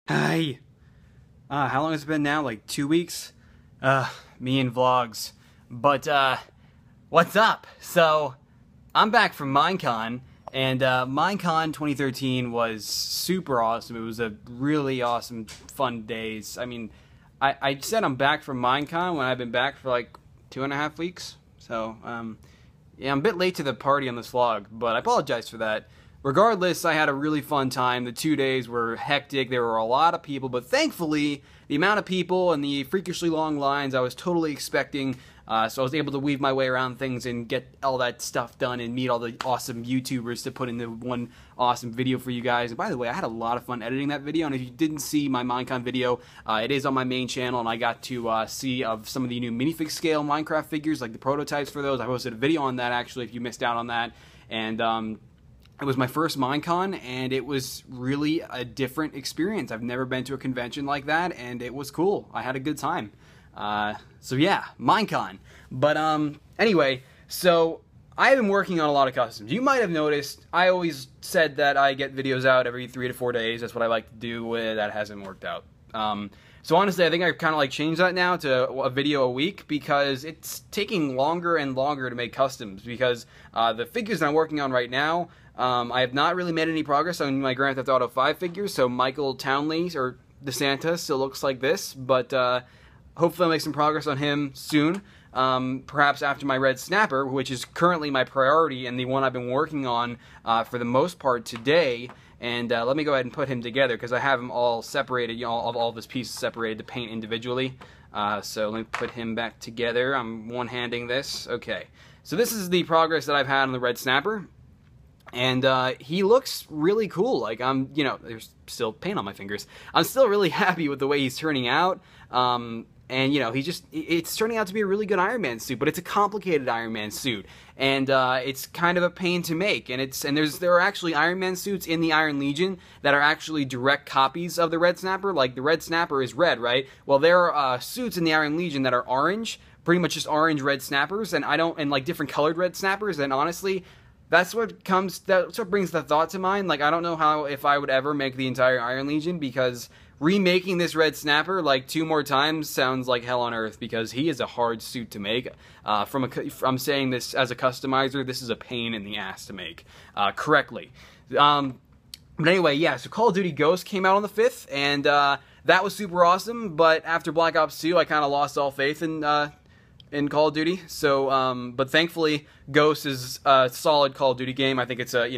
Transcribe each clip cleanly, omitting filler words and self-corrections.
Hi. How long has it been now? Like 2 weeks? Me and vlogs. But, what's up? So, I'm back from Minecon, and, Minecon 2013 was super awesome. It was a really awesome, fun days. I mean, I said I'm back from Minecon when I've been back for like 2.5 weeks. So, yeah, I'm a bit late to the party on this vlog, but I apologize for that. Regardless, I had a really fun time. The 2 days were hectic. There were a lot of people, but thankfully, the amount of people and the freakishly long lines I was totally expecting, so I was able to weave my way around things and get all that stuff done and meet all the awesome YouTubers to put into one awesome video for you guys. And by the way, I had a lot of fun editing that video, and if you didn't see my Minecon video, it is on my main channel, and I got to see of some of the new minifig scale Minecraft figures, like the prototypes for those. I posted a video on that, actually, if you missed out on that. And, it was my first Minecon, and it was really a different experience. I've never been to a convention like that, and it was cool. I had a good time. So yeah, Minecon. But anyway, so I have been working on a lot of customs. You might have noticed, I always said that I get videos out every 3 to 4 days. That's what I like to do. That hasn't worked out. So honestly, I think I've kind of like changed that now to a video a week because it's taking longer and longer to make customs because the figures that I'm working on right now, I have not really made any progress on my Grand Theft Auto 5 figures, so Michael Townley, or DeSanta, still looks like this, but hopefully I'll make some progress on him soon, perhaps after my Red Snapper, which is currently my priority and the one I've been working on for the most part today. And let me go ahead and put him together because I have him all separated, you know, all of his pieces separated to paint individually. So let me put him back together. I'm one-handing this. Okay. So this is the progress that I've had on the Red Snapper. And he looks really cool. Like, you know, there's still paint on my fingers. I'm still really happy with the way he's turning out. And, you know, it's turning out to be a really good Iron Man suit, but it's a complicated Iron Man suit. And it's kind of a pain to make. And there are actually Iron Man suits in the Iron Legion that are actually direct copies of the Red Snapper. Like, the Red Snapper is red, right? Well, there are suits in the Iron Legion that are orange, pretty much just orange Red Snappers, and like different colored Red Snappers, and honestly, that's what brings the thought to mind. Like, I don't know if I would ever make the entire Iron Legion, because remaking this Red Snapper like 2 more times sounds like hell on earth, because he is a hard suit to make. I'm saying this as a customizer, this is a pain in the ass to make correctly. But anyway, yeah, so Call of Duty Ghosts came out on the 5th, and that was super awesome, but after Black Ops 2, I kind of lost all faith in Call of Duty. So, but thankfully, Ghosts is a solid Call of Duty game. I think it's a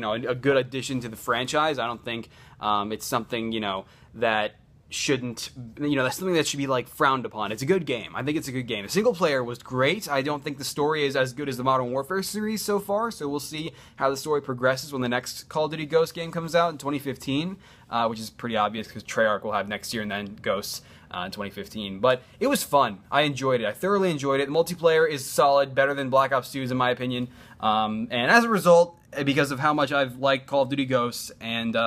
good addition to the franchise. I don't think it's something, that shouldn't, that's something that should be like frowned upon. It's a good game. I think it's a good game. The single player was great. I don't think the story is as good as the Modern Warfare series so far, so we'll see how the story progresses when the next Call of Duty Ghosts game comes out in 2015, which is pretty obvious because Treyarch will have next year and then Ghosts in 2015. But it was fun. I enjoyed it. I thoroughly enjoyed it. The multiplayer is solid, better than Black Ops 2's in my opinion. And as a result, because of how much I've liked Call of Duty Ghosts and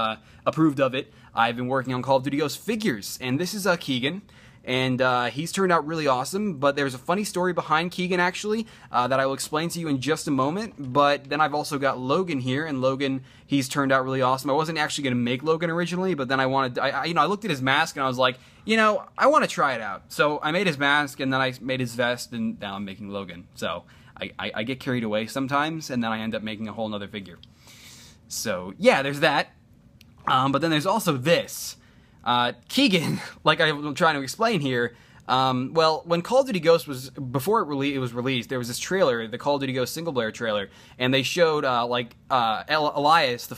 approved of it, I've been working on Call of Duty Ghosts figures. And this is Keegan. And he's turned out really awesome, but there's a funny story behind Keegan, actually, that I will explain to you in just a moment. But then I've also got Logan here, and Logan, he's turned out really awesome. I wasn't actually going to make Logan originally, but then I looked at his mask, and I was like, I want to try it out. So I made his mask, and then I made his vest, and now I'm making Logan. So I get carried away sometimes, and then I end up making a whole nother figure. So, yeah, there's that. But then there's also this. Keegan, like I'm trying to explain here, well, when Call of Duty Ghosts before it was released, there was this trailer, the Call of Duty Ghosts single player trailer, and they showed, Elias,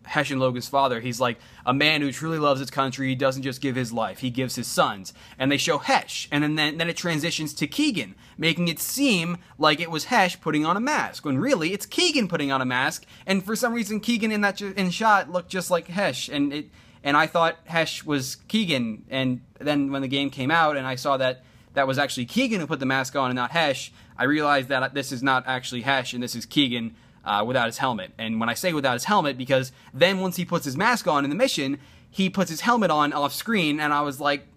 Hesh and Logan's father. He's like a man who truly loves his country. He doesn't just give his life, he gives his sons. And they show Hesh, and then it transitions to Keegan, making it seem like it was Hesh putting on a mask, when really it's Keegan putting on a mask, and for some reason Keegan in the shot looked just like Hesh, and I thought Hesh was Keegan, and then when the game came out and I saw that was actually Keegan who put the mask on and not Hesh, I realized that this is not actually Hesh and this is Keegan without his helmet. And when I say without his helmet, because then once he puts his mask on in the mission, he puts his helmet on off screen, and I was like,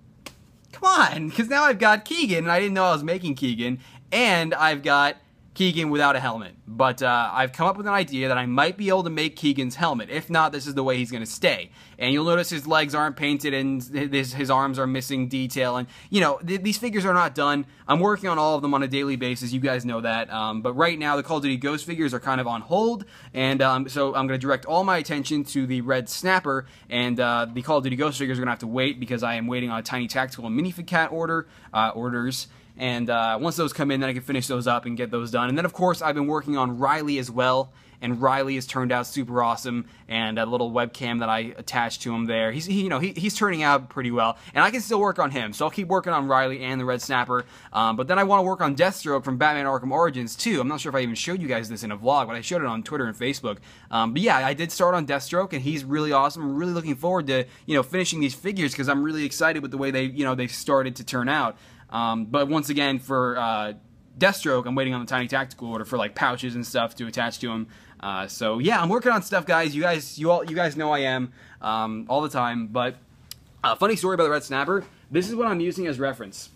come on, because now I've got Keegan, and I didn't know I was making Keegan, and I've got Keegan without a helmet. But I've come up with an idea that I might be able to make Keegan's helmet. If not, this is the way he's going to stay. And you'll notice his legs aren't painted and his arms are missing detail. And, you know, these figures are not done. I'm working on all of them on a daily basis. You guys know that. But right now, the Call of Duty Ghost figures are kind of on hold. And so I'm going to direct all my attention to the Red Snapper. And the Call of Duty Ghost figures are going to have to wait because I am waiting on a Tiny Tactical and Minifig Cat orders. And once those come in, then I can finish those up and get those done. And then, of course, I've been working on Riley as well. And Riley has turned out super awesome. And a little webcam that I attached to him there. He's turning out pretty well. And I can still work on him. So I'll keep working on Riley and the Red Snapper. But then I want to work on Deathstroke from Batman Arkham Origins too. I'm not sure if I even showed you guys this in a vlog, but I showed it on Twitter and Facebook. But yeah, I did start on Deathstroke, and he's really awesome. I'm really looking forward to finishing these figures because I'm really excited with the way they've started to turn out. But once again, for Deathstroke, I'm waiting on the Tiny Tactical order for like pouches and stuff to attach to him. So yeah, I'm working on stuff, guys. You guys know I am all the time. But funny story about the Red Snapper. This is what I'm using as reference.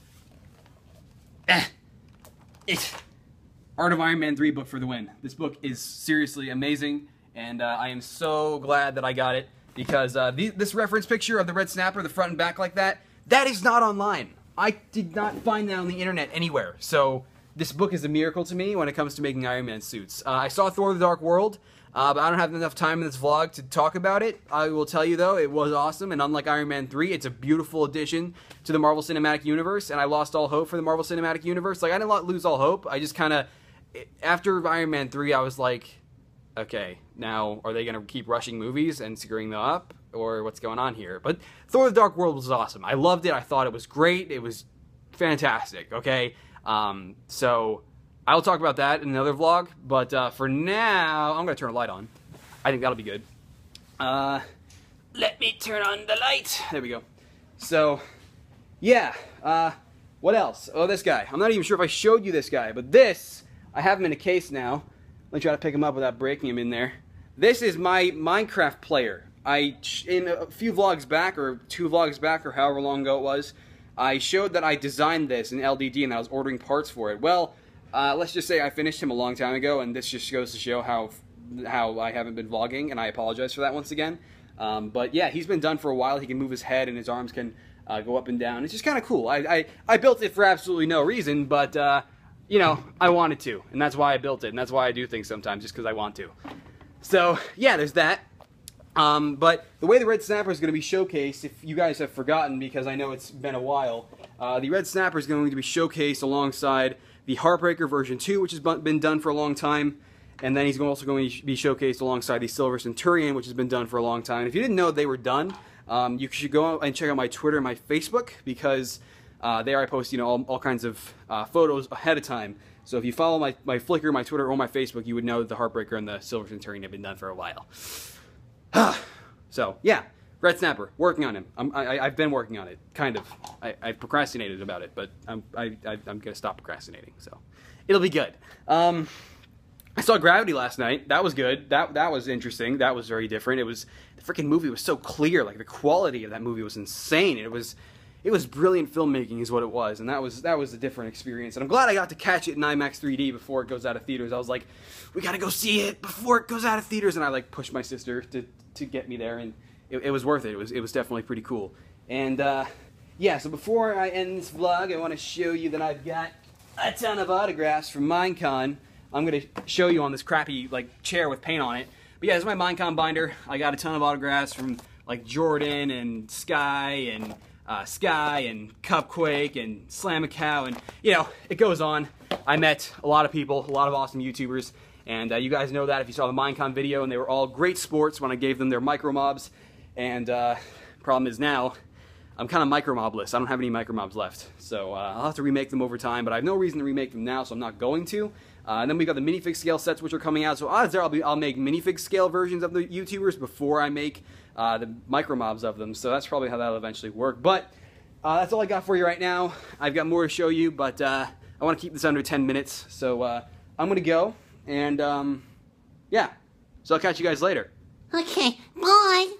Art of Iron Man 3 book for the win. This book is seriously amazing, and I am so glad that I got it because this reference picture of the Red Snapper, the front and back like that is not online. I did not find that on the internet anywhere. So this book is a miracle to me when it comes to making Iron Man suits. I saw Thor: The Dark World, but I don't have enough time in this vlog to talk about it. I will tell you, though, it was awesome, and unlike Iron Man 3, it's a beautiful addition to the Marvel Cinematic Universe, and I lost all hope for the Marvel Cinematic Universe. Like, I didn't lose all hope. I just kind of, after Iron Man 3, I was like, okay, now, are they going to keep rushing movies and screwing them up? Or what's going on here? But Thor: The Dark World was awesome. I loved it. I thought it was great. It was fantastic, okay? So I'll talk about that in another vlog, but for now, I'm going to turn a light on. I think that'll be good. Let me turn on the light. There we go. So, yeah, what else? Oh, this guy. I'm not even sure if I showed you this guy, but this, I have him in a case now. Let me try to pick him up without breaking him in there. This is my Minecraft player. In a few vlogs back, or 2 vlogs back, or however long ago it was, I showed that I designed this in LDD and I was ordering parts for it. Well, let's just say I finished him a long time ago, and this just goes to show how I haven't been vlogging, and I apologize for that once again. But yeah, he's been done for a while. He can move his head, and his arms can go up and down. It's just kind of cool. I built it for absolutely no reason, but you know, I wanted to, and that's why I built it, and that's why I do things sometimes, just because I want to. So yeah, there's that. But the way the Red Snapper is going to be showcased, if you guys have forgotten, because I know it's been a while, the Red Snapper is going to be showcased alongside the Heartbreaker version 2, which has been done for a long time, and then he's also going to be showcased alongside the Silver Centurion, which has been done for a long time. And if you didn't know they were done, you should go and check out my Twitter and my Facebook, because there I post, all kinds of photos ahead of time. So if you follow my Flickr, my Twitter, or my Facebook, you would know that the Heartbreaker and the Silver Centurion have been done for a while. So, yeah, Red Snapper, working on him. I've been working on it, kind of. I've procrastinated about it, but I'm going to stop procrastinating, so it'll be good. I saw Gravity last night. That was good. That was interesting. That was very different. The freaking movie was so clear. Like, the quality of that movie was insane. It was brilliant filmmaking is what it was, and that was a different experience. And I'm glad I got to catch it in IMAX 3D before it goes out of theaters. I was like, we gotta go see it before it goes out of theaters, and I like pushed my sister to get me there, and it was worth it. It was definitely pretty cool. And yeah, so before I end this vlog, I want to show you that I've got a ton of autographs from Minecon. I'm gonna show you on this crappy like chair with paint on it. But yeah, this is my Minecon binder. I got a ton of autographs from like Jordan and Sky and Cupquake and Slamacow, and it goes on. I met a lot of people, a lot of awesome YouTubers, and you guys know that if you saw the Minecon video, and they were all great sports when I gave them their micro mobs. And problem is now I'm kind of micro mobless. I don't have any micro mobs left, so I'll have to remake them over time, but I have no reason to remake them now, so I'm not going to. And then we got the minifig scale sets, which are coming out, so odds are I'll make minifig scale versions of the YouTubers before I make the micro mobs of them, so that's probably how that'll eventually work. But that's all I got for you right now. I've got more to show you, but I want to keep this under 10 minutes, so I'm going to go, and yeah, so I'll catch you guys later. Okay, bye.